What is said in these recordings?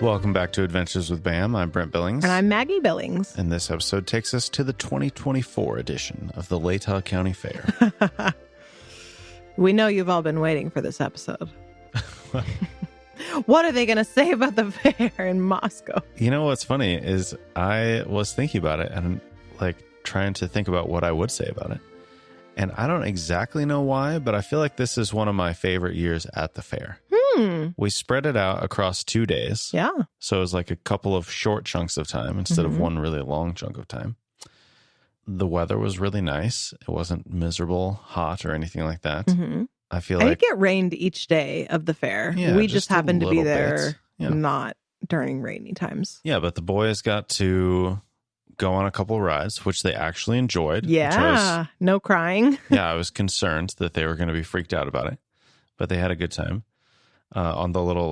Welcome back to Adventures with Bam. I'm Brent Billings. And I'm Maggie Billings. And this episode takes us to the 2024 edition of the Latah County Fair. We know you've all been waiting for this episode. What are they going to say about the fair in Moscow? You know what's funny is I was thinking about it and trying to think about what I would say about it. And I don't exactly know why, but I feel like this is one of my favorite years at the fair. We spread it out across 2 days. Yeah. So it was like a couple of short chunks of time instead of one really long chunk of time. The weather was really nice. It wasn't miserable, hot, or anything like that. I feel like it get rained each day of the fair. Yeah, we just happened to be little there, bits. Yeah. not during rainy times. Yeah, but the boys got to go on a couple of rides, which they actually enjoyed. Yeah, no crying. Yeah, I was concerned that they were going to be freaked out about it, but they had a good time. On the little,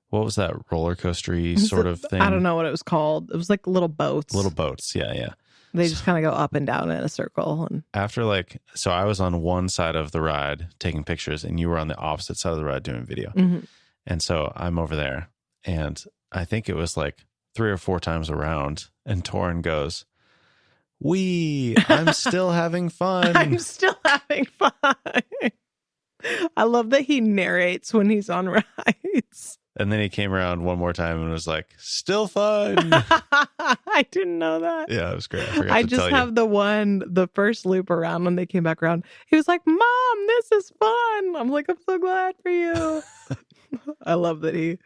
what was that roller coaster-y sort of thing? I don't know what it was called. It was like little boats. Little boats, yeah. They just kind of go up and down in a circle. And after so I was on one side of the ride taking pictures, and you were on the opposite side of the ride doing video. And so I'm over there, and I think it was 3 or 4 times around, and Torrin goes, I'm still having fun. I'm still having fun. I love that he narrates when he's on rides. And then he came around one more time and was like, still fun. I didn't know that. Yeah, it was great. I forgot I to just tell have you. the first loop around when they came back around. He was like, Mom, this is fun. I'm like, I'm so glad for you. I love that he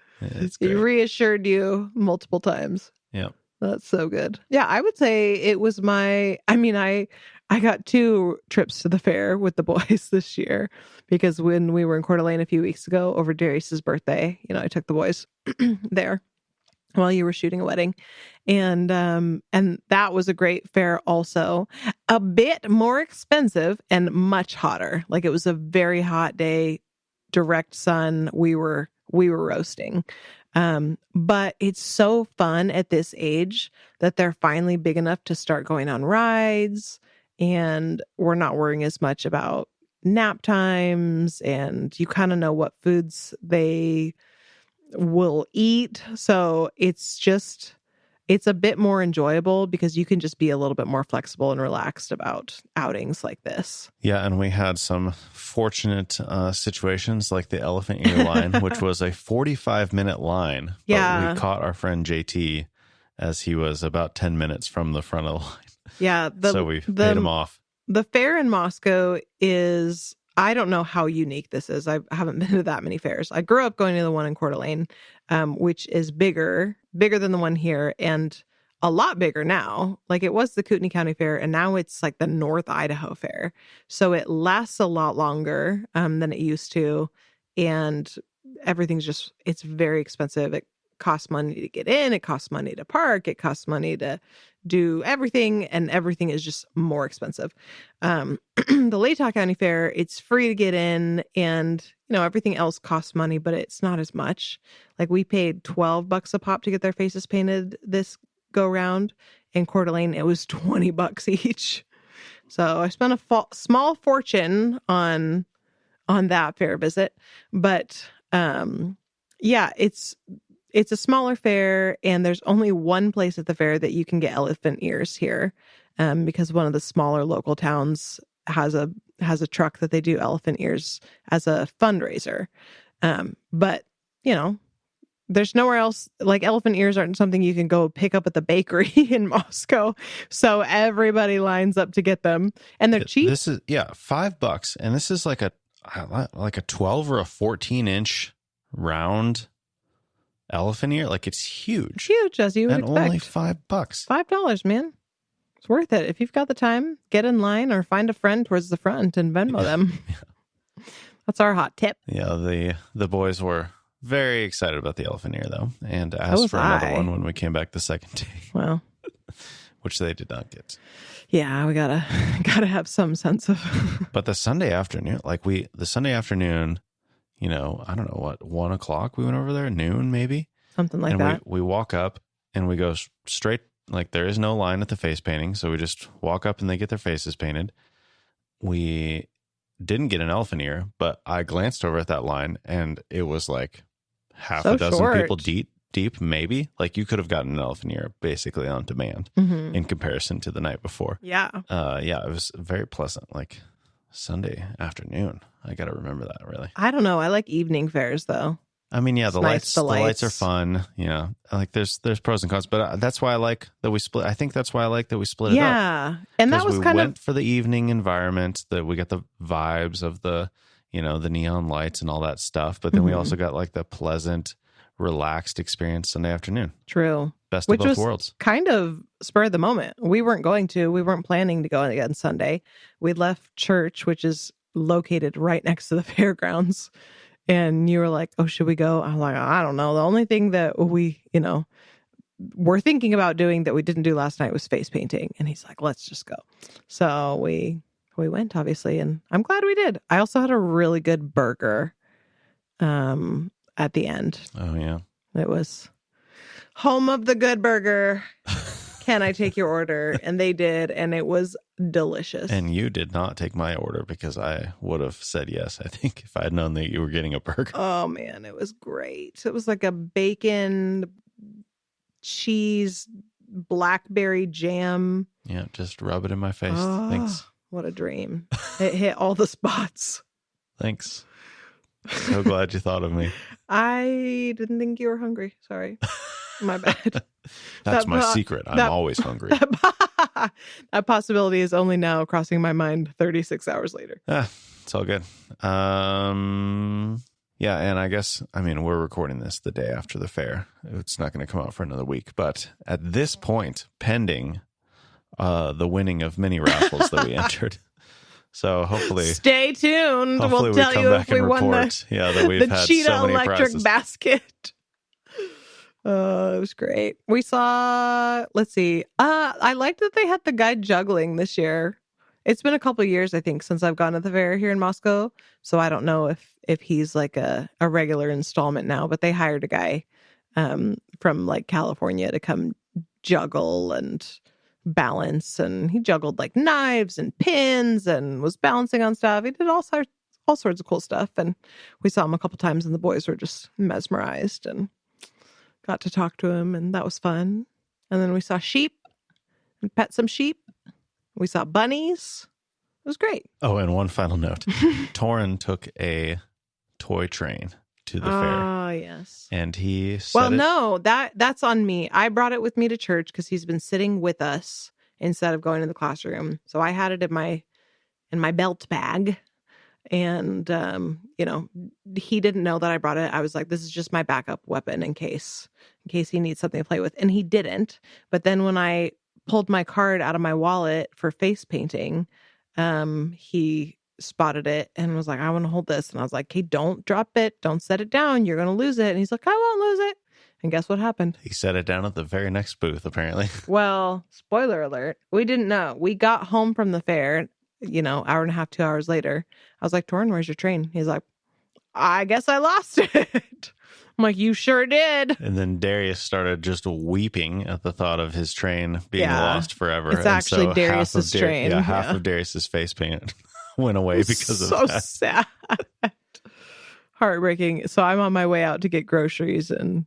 reassured you multiple times. Yeah. That's so good. Yeah, I would say it was I got 2 trips to the fair with the boys this year because when we were in Coeur d'Alene a few weeks ago over Darius's birthday, I took the boys there while you were shooting a wedding. And that was a great fair also. A bit more expensive and much hotter. It was a very hot day, direct sun. We were roasting. But it's so fun at this age that they're finally big enough to start going on rides, and we're not worrying as much about nap times, and you kind of know what foods they will eat. So it's a bit more enjoyable because you can just be a little bit more flexible and relaxed about outings like this. Yeah, and we had some fortunate situations like the elephant ear line, which was a 45-minute line. Yeah. But we caught our friend JT as he was about 10 minutes from the front of the line. Yeah. So we paid him off. The fair in Moscow is, I don't know how unique this is. I haven't been to that many fairs. I grew up going to the one in Coeur d'Alene, which is bigger than the one here, and a lot bigger now. It was the Kootenai County Fair, and now it's the North Idaho Fair. So it lasts a lot longer than it used to, and everything's it's very expensive. It costs money to get in. It costs money to park. It costs money to do everything, and everything is just more expensive. The Latah County Fair, it's free to get in, and everything else costs money, but it's not as much. We paid $12 a pop to get their faces painted this go round. In Coeur d'Alene, it was $20 each. So I spent a small fortune on that fair visit, but yeah, it's a smaller fair, and there's only one place at the fair that you can get elephant ears here, because one of the smaller local towns has a truck that they do elephant ears as a fundraiser. But there's nowhere else. Elephant ears aren't something you can go pick up at the bakery in Moscow. So everybody lines up to get them, and they're cheap. This is $5, and this is like a 12 or a 14-inch round elephant ear. It's huge. It's huge, as you would expect. And only $5. $5, man. It's worth it. If you've got the time, get in line or find a friend towards the front and Venmo them. Yeah. That's our hot tip. Yeah, the boys were very excited about the elephant ear, though, and asked for another one when we came back the second day. Well, which they did not get. Yeah, we gotta have some sense of. But the Sunday afternoon, I don't know what, 1 o'clock we went over there, noon maybe, something like and that. We walk up and we go straight. There is no line at the face painting, so we just walk up and they get their faces painted. We didn't get an elephant ear, but I glanced over at that line and it was half a dozen short. people deep deep, maybe. Like you could have gotten an elephant ear basically on demand in comparison to the night before. Yeah. Yeah, it was very pleasant. Like Sunday afternoon. I got to remember that, really. I don't know. I like evening fairs, though. I mean, yeah, It's the nice, lights are fun. You know, like there's pros and cons, but that's why I like that we split. I think that's why I like that we split it up. Yeah. And that was we kind went for the evening environment, that we got the vibes of the, you know, the neon lights and all that stuff. But then we also got like the pleasant, relaxed experience Sunday afternoon. True. Best Which of both was worlds. kind of spur of the moment. We weren't planning to go again Sunday. We left church, which is located right next to the fairgrounds. And you were like, oh, should we go? I'm like, I don't know. The only thing that we, you know, were thinking about doing that we didn't do last night was face painting. And he's like, let's just go. So we went, obviously, and I'm glad we did. I also had a really good burger at the end. Oh, yeah. It was home of the good burger. Can I take your order? And they did, and it was delicious. And you did not take my order because I would have said yes, I think, if I had known that you were getting a burger. Oh, man, it was great. It was like a bacon, cheese, blackberry jam. Yeah, just rub it in my face. Oh, Thanks. What a dream. It hit all the spots. Thanks. So glad you thought of me. I didn't think you were hungry. Sorry. My bad. That's my secret. I'm always hungry. That possibility is only now crossing my mind 36 hours later. It's all good. Yeah, and I guess, I mean, we're recording this the day after the fair. It's not going to come out for another week. But at this point, pending the winning of many raffles that we entered. So hopefully, stay tuned. We'll tell you if we won that we've had cheetah so many electric prizes. basket. It was great. We saw, let's see. I liked that they had the guy juggling this year. It's been a couple of years, I think, since I've gone to the fair here in Moscow. So I don't know if he's like a regular installment now, but they hired a guy from like California to come juggle and balance. And he juggled like knives and pins and was balancing on stuff. He did all sorts of cool stuff. And we saw him a couple times and the boys were just mesmerized and got to talk to him, and that was fun. And then we saw sheep and pet some sheep. We saw bunnies. It was great. Oh, and one final note. Torin took a toy train to the fair. Oh, yes. And he said no, that's on me. I brought it with me to church because he's been sitting with us instead of going to the classroom. So I had it in my belt bag. And, you know, he didn't know that I brought it. I was like, this is just my backup weapon in case he needs something to play with. And he didn't. But then when I pulled my card out of my wallet for face painting, he spotted it and was like, I want to hold this. And I was like, hey, don't drop it. Don't set it down. You're going to lose it. And he's like, I won't lose it. And guess what happened? He set it down at the very next booth, apparently. Well, spoiler alert. We didn't know. We got home from the fair, you know, hour and a half, 2 hours later. I was like, Torin, where's your train? He's like, I guess I lost it. I'm like, you sure did. And then Darius started just weeping at the thought of his train being lost forever. It's actually Darius's train. Yeah, half of Darius's face paint went away because of that. So sad. Heartbreaking. So I'm on my way out to get groceries, and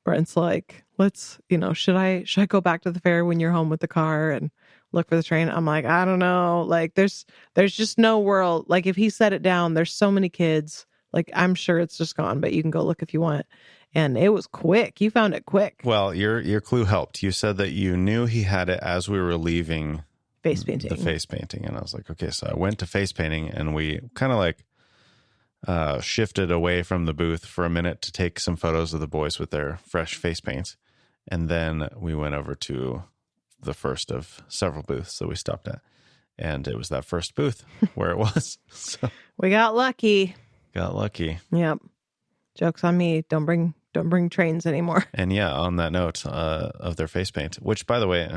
Brent's like, let's, you know, should I go back to the fair when you're home with the car and look for the train? I'm like, I don't know. Like there's just no world. Like if he set it down, there's so many kids. Like I'm sure it's just gone, but you can go look if you want. And it was quick. You found it quick. Well, your clue helped. You said that you knew he had it as we were leaving face painting. The face painting. And I was like, okay, so I went to face painting and we kind of like shifted away from the booth for a minute to take some photos of the boys with their fresh face paints. And then we went over to the first of several booths that we stopped at. And it was that first booth where it was. So we got lucky. Yep. Joke's on me. Don't bring trains anymore. And yeah, on that note of their face paint, which by the way,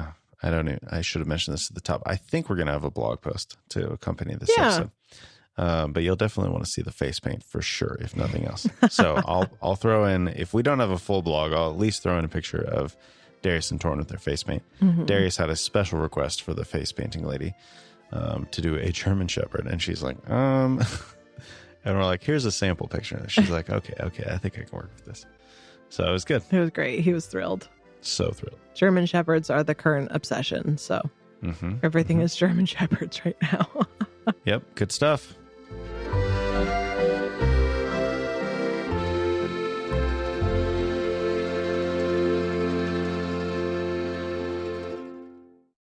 I should have mentioned this at the top. I think we're going to have a blog post to accompany this episode. But you'll definitely want to see the face paint for sure, if nothing else. So I'll throw in, if we don't have a full blog, I'll at least throw in a picture of Darius and Torin with their face paint. Mm-hmm. Darius had a special request for the face painting lady to do a German Shepherd. And she's like, and we're like, here's a sample picture. And she's like, okay, I think I can work with this. So it was good. It was great. He was thrilled. So thrilled. German Shepherds are the current obsession. So everything is German Shepherds right now. Yep. Good stuff.